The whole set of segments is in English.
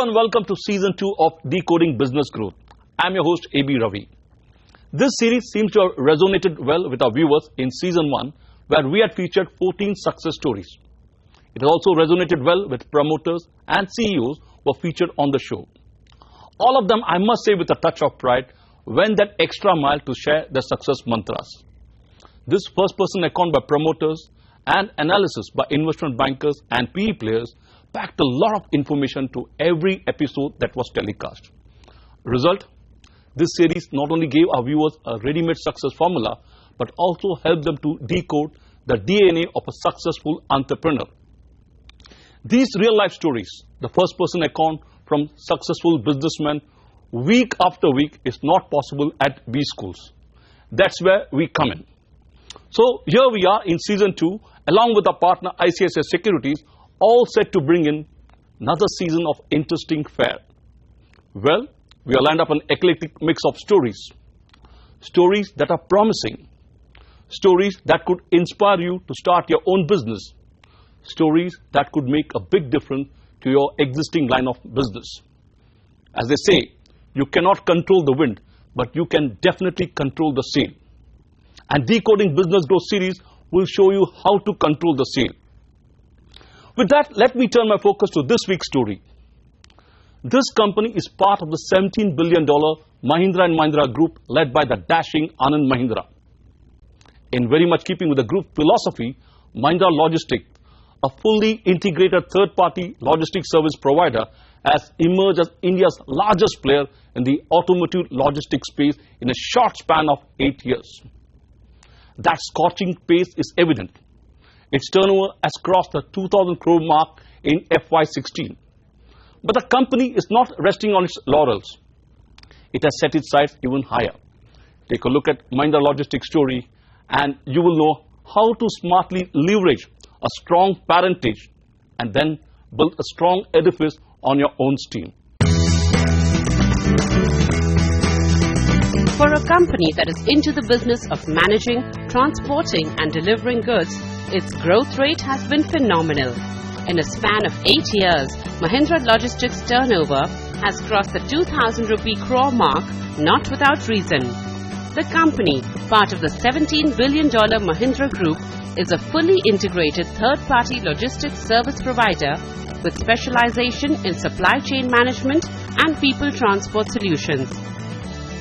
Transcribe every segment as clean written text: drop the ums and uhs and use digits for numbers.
Hello and welcome to Season 2 of Decoding Business Growth. I'm your host AB Ravi. This series seems to have resonated well with our viewers in Season 1, where we had featured 14 success stories. It has also resonated well with promoters and CEOs who were featured on the show. All of them, I must say with a touch of pride, went that extra mile to share their success mantras. This first-person account by promoters and analysis by investment bankers and PE players packed a lot of information to every episode that was telecast. Result? This series not only gave our viewers a ready-made success formula, but also helped them to decode the DNA of a successful entrepreneur. These real-life stories, the first-person account from successful businessmen, week after week is not possible at B schools. That's where we come in. So here we are in Season 2, along with our partner ICICI Securities, all set to bring in another season of interesting fare. Well, we are lined up an eclectic mix of stories. Stories that are promising. Stories that could inspire you to start your own business. Stories that could make a big difference to your existing line of business. As they say, you cannot control the wind, but you can definitely control the sail. And Decoding Business Growth series will show you how to control the sail. With that, let me turn my focus to this week's story. This company is part of the $17 billion Mahindra & Mahindra group led by the dashing Anand Mahindra. In very much keeping with the group philosophy, Mahindra Logistics, a fully integrated third-party logistics service provider, has emerged as India's largest player in the automotive logistics space in a short span of 8 years. That scorching pace is evident. Its turnover has crossed the 2,000 crore mark in FY16. But the company is not resting on its laurels. It has set its sights even higher. Take a look at Mahindra Logistics story and you will know how to smartly leverage a strong parentage and then build a strong edifice on your own steam. For a company that is into the business of managing, transporting and delivering goods, its growth rate has been phenomenal. In a span of 8 years, Mahindra Logistics turnover has crossed the 2,000 rupee crore mark, not without reason. The company, part of the $17 billion Mahindra Group, is a fully integrated third-party logistics service provider with specialization in supply chain management and people transport solutions.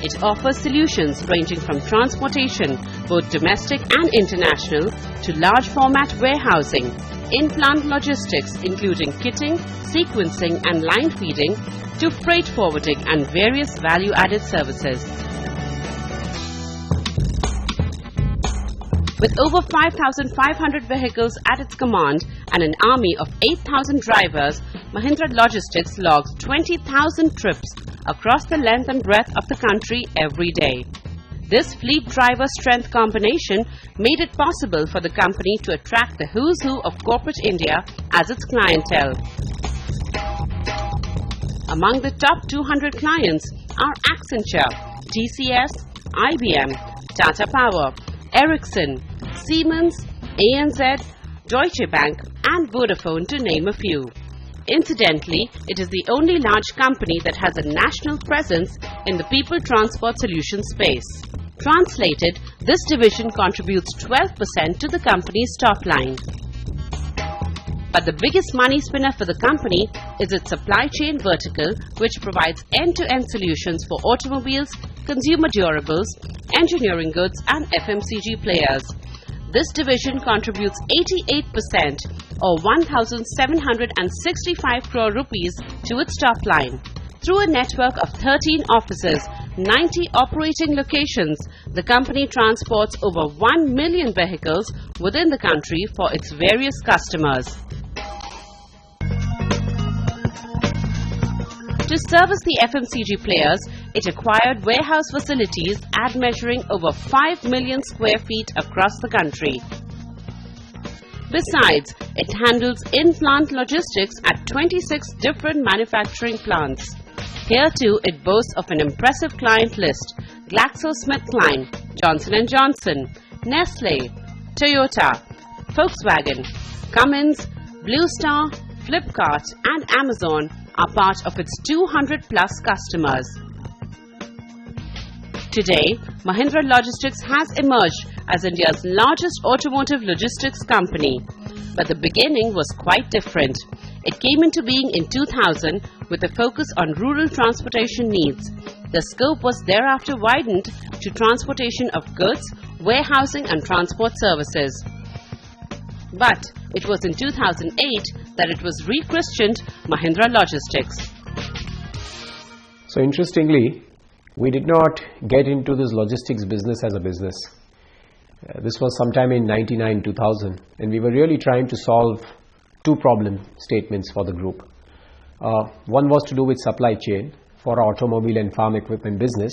It offers solutions ranging from transportation, both domestic and international, to large format warehousing, in-plant logistics including kitting, sequencing and line feeding, to freight forwarding and various value-added services. With over 5,500 vehicles at its command and an army of 8,000 drivers, Mahindra Logistics logs 20,000 trips across the length and breadth of the country every day. This fleet driver strength combination made it possible for the company to attract the who's who of corporate India as its clientele. Among the top 200 clients are Accenture, TCS, IBM, Tata Power, Ericsson, Siemens, ANZ, Deutsche Bank and Vodafone, to name a few. Incidentally, it is the only large company that has a national presence in the people transport solution space. Translated, this division contributes 12% to the company's top line. But the biggest money spinner for the company is its supply chain vertical, which provides end-to-end solutions for automobiles, consumer durables, engineering goods and FMCG players. This division contributes 88% or 1,765 crore rupees to its top line. Through a network of 13 offices, 90 operating locations, the company transports over 1 million vehicles within the country for its various customers. To service the FMCG players, it acquired warehouse facilities measuring over 5 million square feet across the country. Besides, it handles in-plant logistics at 26 different manufacturing plants. Here too, it boasts of an impressive client list: GlaxoSmithKline, Johnson & Johnson, Nestle, Toyota, Volkswagen, Cummins, Blue Star, Flipkart and Amazon, are part of its 200 plus customers. Today, Mahindra Logistics has emerged as India's largest automotive logistics company. But the beginning was quite different. It came into being in 2000 with a focus on rural transportation needs. The scope was thereafter widened to transportation of goods, warehousing and transport services. But it was in 2008 that it was rechristened Mahindra Logistics. So interestingly, we did not get into this logistics business as a business. This was sometime in 99-2000, and we were really trying to solve two problem statements for the group. One was to do with supply chain for our automobile and farm equipment business.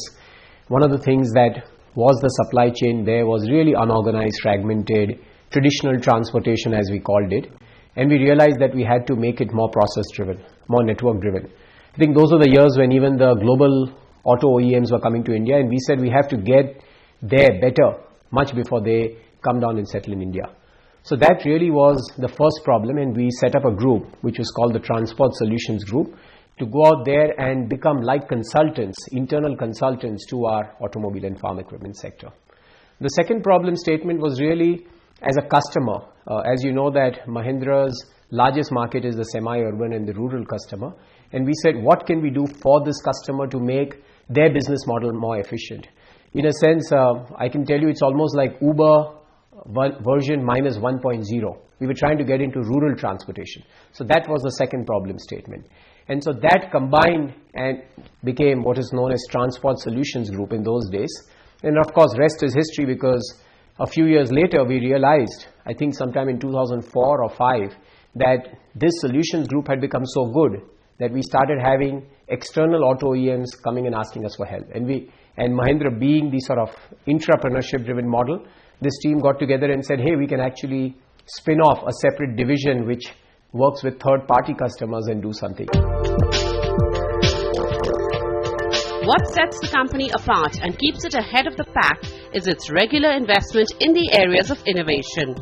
One of the things that was the supply chain there was really unorganized, fragmented, traditional transportation as we called it, and we realized that we had to make it more process driven, more network driven. I think those were the years when even the global auto OEMs were coming to India, and we said we have to get there better much before they come down and settle in India. So that really was the first problem, and we set up a group which was called the Transport Solutions Group to go out there and become like consultants, internal consultants to our automobile and farm equipment sector. The second problem statement was really as a customer. As you know that Mahindra's largest market is the semi-urban and the rural customer, and we said what can we do for this customer to make their business model more efficient. In a sense, I can tell you it's almost like Uber version minus 1.0. We were trying to get into rural transportation. So that was the second problem statement. And so that combined and became what is known as Transport Solutions Group in those days. And of course, rest is history, because a few years later we realized, I think sometime in 2004 or 5, that this solutions group had become so good that we started having external auto OEMs coming and asking us for help. And Mahindra, being the sort of intrapreneurship driven model, this team got together and said, hey, we can actually spin off a separate division which works with third party customers and do something. What sets the company apart and keeps it ahead of the pack is its regular investment in the areas of innovation.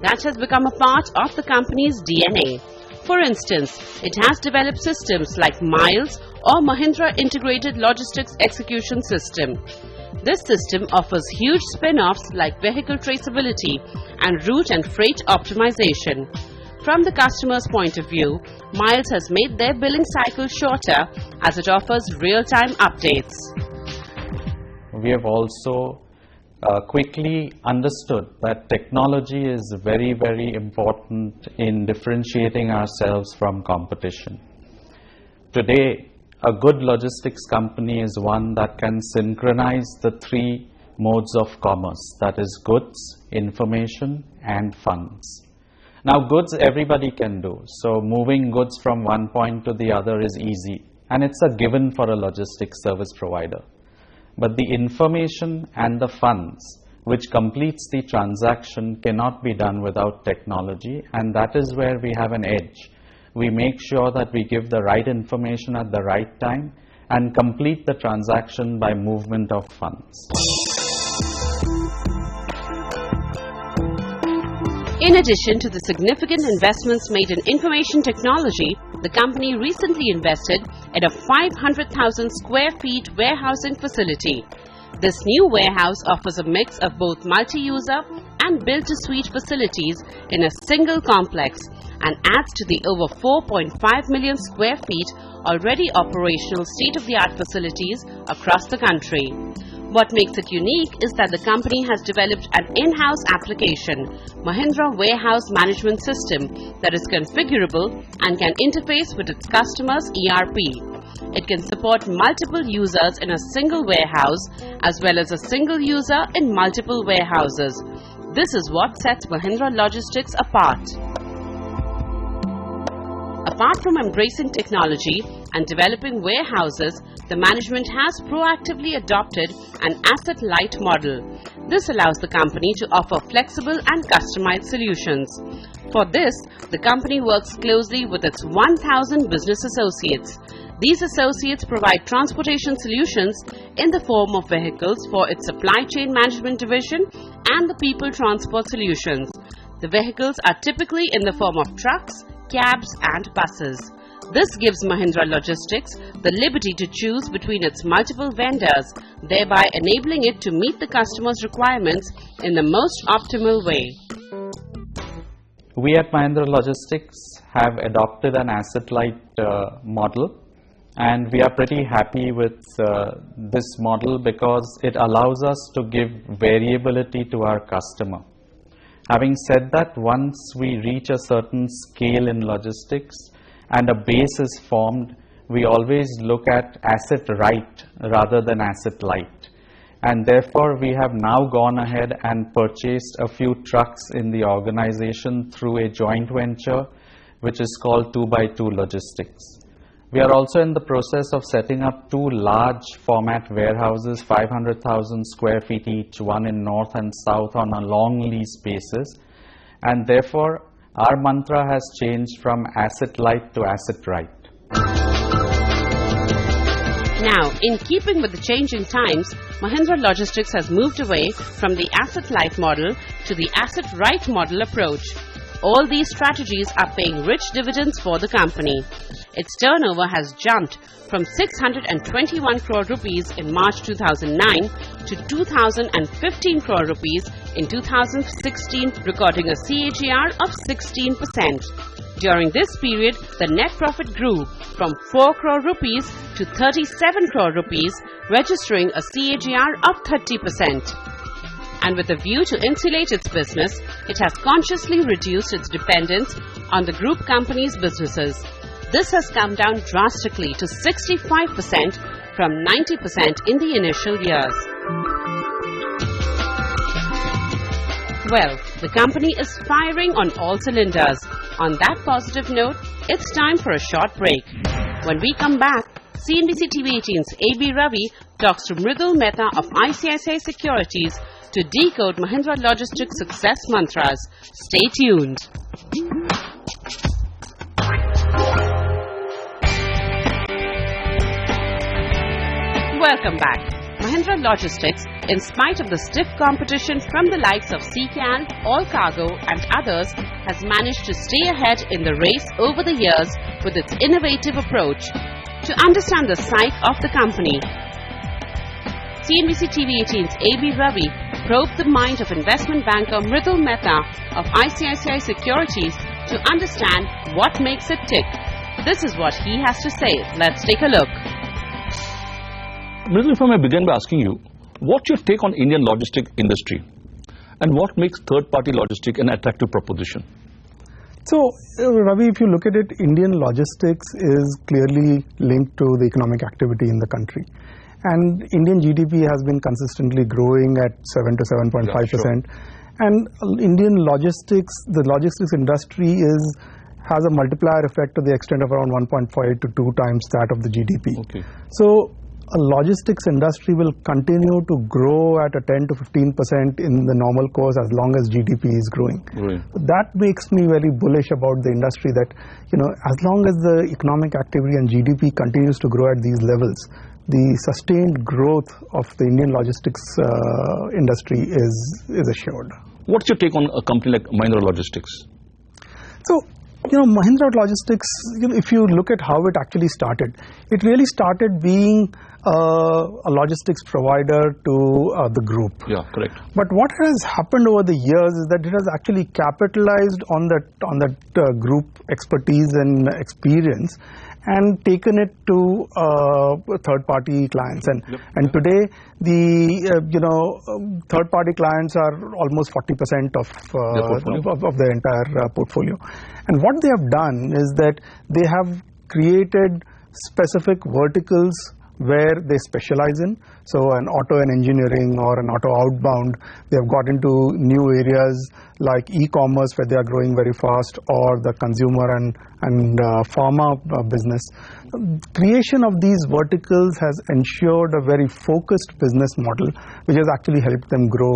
That has become a part of the company's DNA. For instance, it has developed systems like Miles or Mahindra Integrated Logistics Execution System. This system offers huge spin-offs like vehicle traceability and route and freight optimization. From the customer's point of view, Miles has made their billing cycle shorter as it offers real-time updates. We have also quickly understood that technology is very, very important in differentiating ourselves from competition. Today, a good logistics company is one that can synchronize the three modes of commerce, that is goods, information and funds. Now goods everybody can do, so moving goods from one point to the other is easy, and it's a given for a logistics service provider. But the information and the funds which completes the transaction cannot be done without technology, and that is where we have an edge. We make sure that we give the right information at the right time and complete the transaction by movement of funds. In addition to the significant investments made in information technology, the company recently invested in a 500,000 square feet warehousing facility. This new warehouse offers a mix of both multi-user and built-to-suite facilities in a single complex and adds to the over 4.5 million square feet already operational state-of-the-art facilities across the country. What makes it unique is that the company has developed an in-house application, Mahindra Warehouse Management System, that is configurable and can interface with its customers' ERP. It can support multiple users in a single warehouse as well as a single user in multiple warehouses. This is what sets Mahindra Logistics apart. Apart from embracing technology and developing warehouses, the management has proactively adopted an asset-light model. This allows the company to offer flexible and customized solutions. For this, the company works closely with its 1,000 business associates. These associates provide transportation solutions in the form of vehicles for its supply chain management division and the people transport solutions. The vehicles are typically in the form of trucks, cabs and buses. This gives Mahindra Logistics the liberty to choose between its multiple vendors, thereby enabling it to meet the customer's requirements in the most optimal way. We at Mahindra Logistics have adopted an asset-light model, and we are pretty happy with this model because it allows us to give variability to our customer. Having said that, once we reach a certain scale in logistics and a base is formed, we always look at asset right rather than asset light. And therefore, we have now gone ahead and purchased a few trucks in the organization through a joint venture, which is called 2x2 Logistics. We are also in the process of setting up 2 large format warehouses, 500,000 square feet each, one in north and south on a long lease basis. And therefore, our mantra has changed from asset light to asset right. Now, in keeping with the changing times, Mahindra Logistics has moved away from the asset-light model to the asset-right model approach. All these strategies are paying rich dividends for the company. Its turnover has jumped from 621 crore rupees in March 2009 to 2015 crore rupees in 2016, recording a CAGR of 16%. During this period, the net profit grew from 4 crore rupees to 37 crore rupees, registering a CAGR of 30%. And with a view to insulate its business, it has consciously reduced its dependence on the group company's businesses. This has come down drastically to 65% from 90% in the initial years. Well, the company is firing on all cylinders. On that positive note, it's time for a short break. When we come back, CNBC TV 18's A.B. Ravi talks to Mridul Mehta of ICICI Securities to decode Mahindra Logistics success mantras. Stay tuned. Welcome back. Mahindra Logistics, in spite of the stiff competition from the likes of CCAL, All Cargo and others, has managed to stay ahead in the race over the years with its innovative approach. To understand the psyche of the company, CNBC TV 18's A.B. Ravi probed the mind of investment banker Mridul Mehta of ICICI Securities to understand what makes it tick. This is what he has to say. Let's take a look. Mridul, if I may begin by asking you, what's your take on Indian logistic industry and what makes third-party logistic an attractive proposition? So, Ravi, if you look at it, Indian logistics is clearly linked to the economic activity in the country. And Indian GDP has been consistently growing at 7 to 7.5%. Yeah, sure. And Indian logistics, the logistics industry has a multiplier effect to the extent of around 1.5 to 2 times that of the GDP. Okay. So, a logistics industry will continue to grow at a 10 to 15% in the normal course as long as GDP is growing. Right. That makes me very bullish about the industry, that as long as the economic activity and GDP continues to grow at these levels, the sustained growth of the Indian logistics industry is assured. What's your take on a company like Mahindra Logistics? So, Mahindra Logistics, if you look at how it actually started, it really started being a logistics provider to the group. Yeah, correct. But what has happened over the years is that it has actually capitalized on that group expertise and experience and taken it to third-party clients. And today, the third-party clients are almost 40% of the entire portfolio. And what they have done is that they have created specific verticals where they specialize in. So an auto and engineering or an auto outbound, they have got into new areas like e-commerce where they are growing very fast, or the consumer and pharma business. Creation of these verticals has ensured a very focused business model, which has actually helped them grow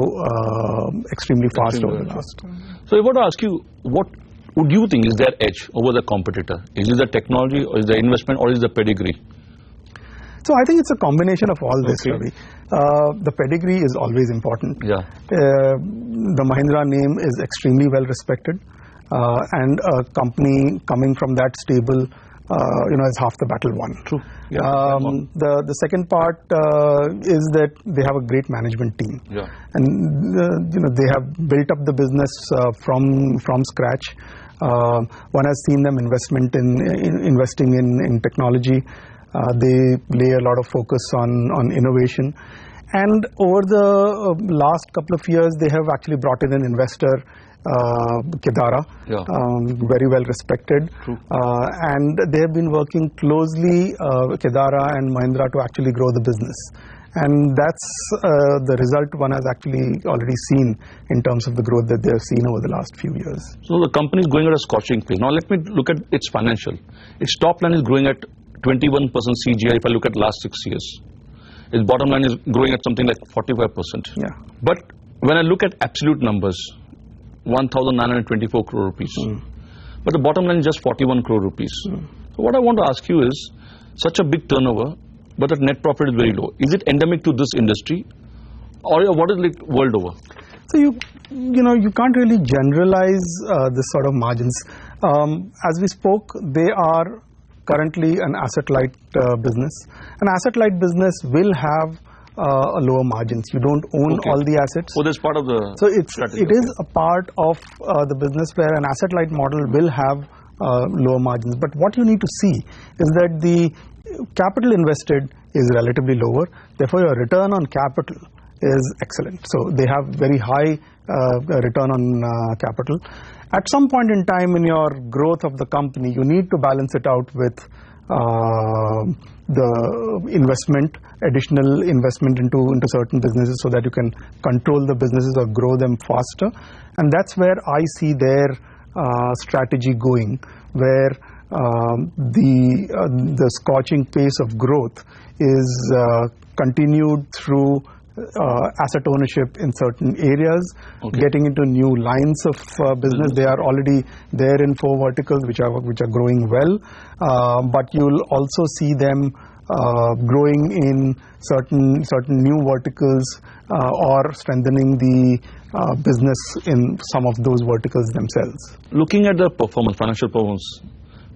extremely fast over the last. So I want to ask you, what would you think is their edge over the competitor? Is it the technology, or is it the investment, or is it the pedigree? So I think it's a combination of all this, Ravi. The pedigree is always important. Yeah. The Mahindra name is extremely well respected, and a company coming from that stable is half the battle won. True. Yeah. The second part is that they have a great management team, and they have built up the business from scratch. One has seen them investing in technology. They lay a lot of focus on innovation, and over the last couple of years, they have actually brought in an investor. Kedara, very well respected, and they have been working closely, Kedara and Mahindra, to actually grow the business, and that's the result one has actually already seen in terms of the growth that they have seen over the last few years. So the company is going at a scorching pace. Now let me look at its financial. Its top line is growing at 21% CGI if I look at last 6 years. Its bottom line is growing at something like 45%. Yeah. But when I look at absolute numbers, 1,924 crore rupees. But the bottom line is just 41 crore rupees. So what I want to ask you is, such a big turnover, but the net profit is very low. Is it endemic to this industry, or what is it world over? So you can't really generalize this sort of margins. As we spoke, they are currently an asset-light business. An asset-light business will have lower margins. You don't own all the assets. So that's part of the strategy. It is a part of the business where an asset-light model will have lower margins. But what you need to see is that the capital invested is relatively lower. Therefore, your return on capital is excellent. So they have very high return on capital. At some point in time in your growth of the company, you need to balance it out with the additional investment into certain businesses so that you can control the businesses or grow them faster. And that's where I see their strategy going, where the scorching pace of growth is continued through asset ownership in certain areas, getting into new lines of business. They are already there in 4 verticals which are growing well, but you'll also see them growing in certain new verticals or strengthening the business in some of those verticals themselves. Looking at the performance, financial performance,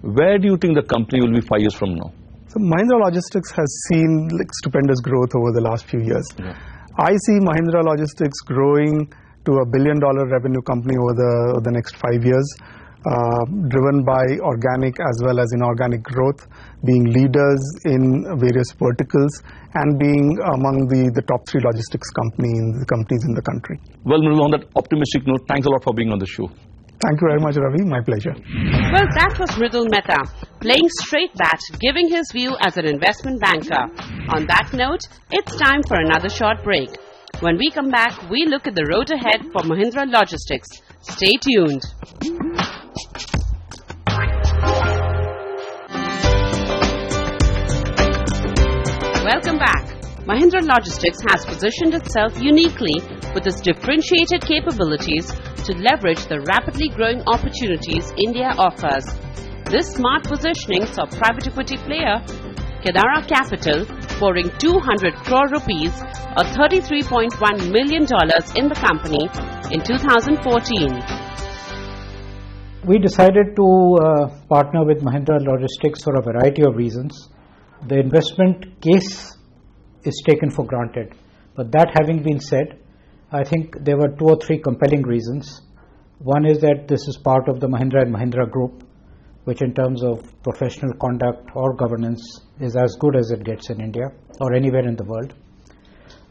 where do you think the company will be 5 years from now? So Mahindra Logistics has seen stupendous growth over the last few years. I see Mahindra Logistics growing to $1 billion revenue company over the next 5 years, driven by organic as well as inorganic growth, being leaders in various verticals, and being among the top 3 logistics companies in the country. Well, on that optimistic note, thanks a lot for being on the show. Thank you very much, Ravi. My pleasure. Well, that was Mridul Mehta, playing straight bat, giving his view as an investment banker. On that note, it's time for another short break. When we come back, we look at the road ahead for Mahindra Logistics. Stay tuned. Welcome back. Mahindra Logistics has positioned itself uniquely with its differentiated capabilities to leverage the rapidly growing opportunities India offers. This smart positioning saw private equity player Kedara Capital pouring 200 crore rupees or $33.1 million in the company in 2014. We decided to partner with Mahindra Logistics for a variety of reasons. The investment case is taken for granted. But that having been said, I think there were 2 or 3 compelling reasons. One is that this is part of the Mahindra and Mahindra group, which in terms of professional conduct or governance is as good as it gets in India or anywhere in the world.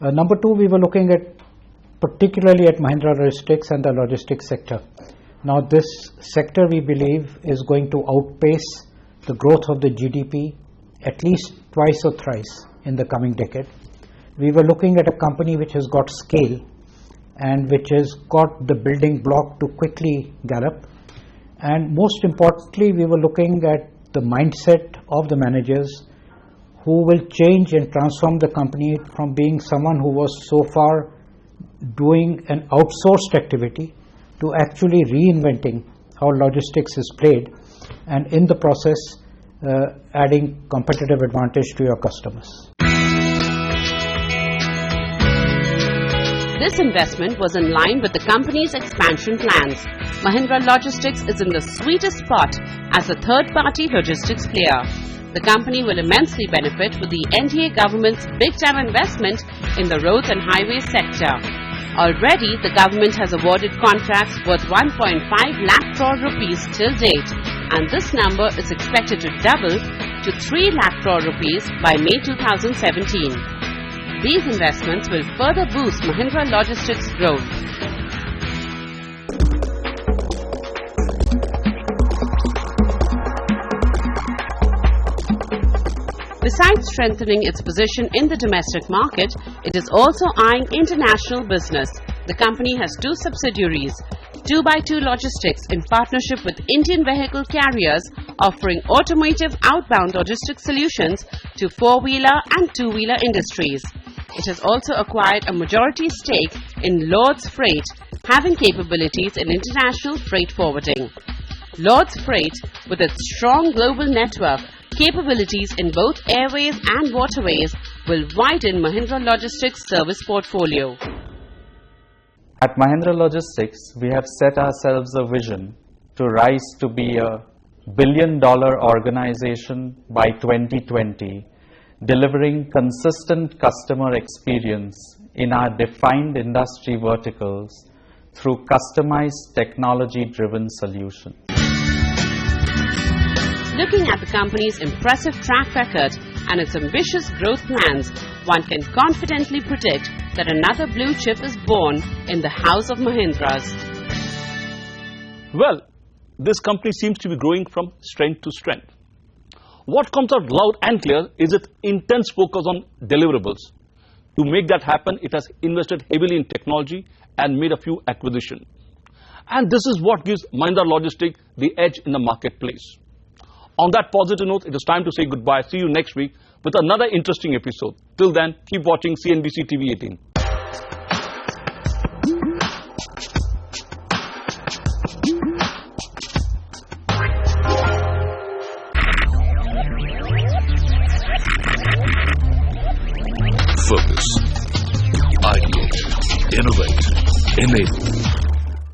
Number 2, we were looking at particularly at Mahindra Logistics and the logistics sector. Now this sector, we believe, is going to outpace the growth of the GDP at least twice or thrice in the coming decade. We were looking at a company which has got scale and which has got the building block to quickly gallop. And most importantly, we were looking at the mindset of the managers who will change and transform the company from being someone who was so far doing an outsourced activity to actually reinventing how logistics is played, and in the process adding competitive advantage to your customers. This investment was in line with the company's expansion plans. Mahindra Logistics is in the sweetest spot as a third-party logistics player. The company will immensely benefit with the NDA government's big-time investment in the roads and highways sector. Already, the government has awarded contracts worth 1.5 lakh crore rupees till date, and this number is expected to double to 3 lakh crore rupees by May 2017. These investments will further boost Mahindra Logistics' growth. Besides strengthening its position in the domestic market, it is also eyeing international business. The company has two subsidiaries, 2x2 Logistics in partnership with Indian vehicle carriers offering automotive outbound logistics solutions to four-wheeler and two-wheeler industries. It has also acquired a majority stake in Lord's Freight, having capabilities in international freight forwarding. Lord's Freight, with its strong global network, capabilities in both airways and waterways, will widen Mahindra Logistics' service portfolio. At Mahindra Logistics, we have set ourselves a vision to rise to be a billion-dollar organization by 2020, delivering consistent customer experience in our defined industry verticals through customized technology-driven solutions. Looking at the company's impressive track record and its ambitious growth plans, one can confidently predict that another blue chip is born in the house of Mahindras. Well, this company seems to be growing from strength to strength. What comes out loud and clear is its intense focus on deliverables. To make that happen, it has invested heavily in technology and made a few acquisitions. And this is what gives Mahindra Logistics the edge in the marketplace. On that positive note, it is time to say goodbye. See you next week with another interesting episode. Till then, keep watching CNBC TV 18. Focus, ideate, innovate, enable.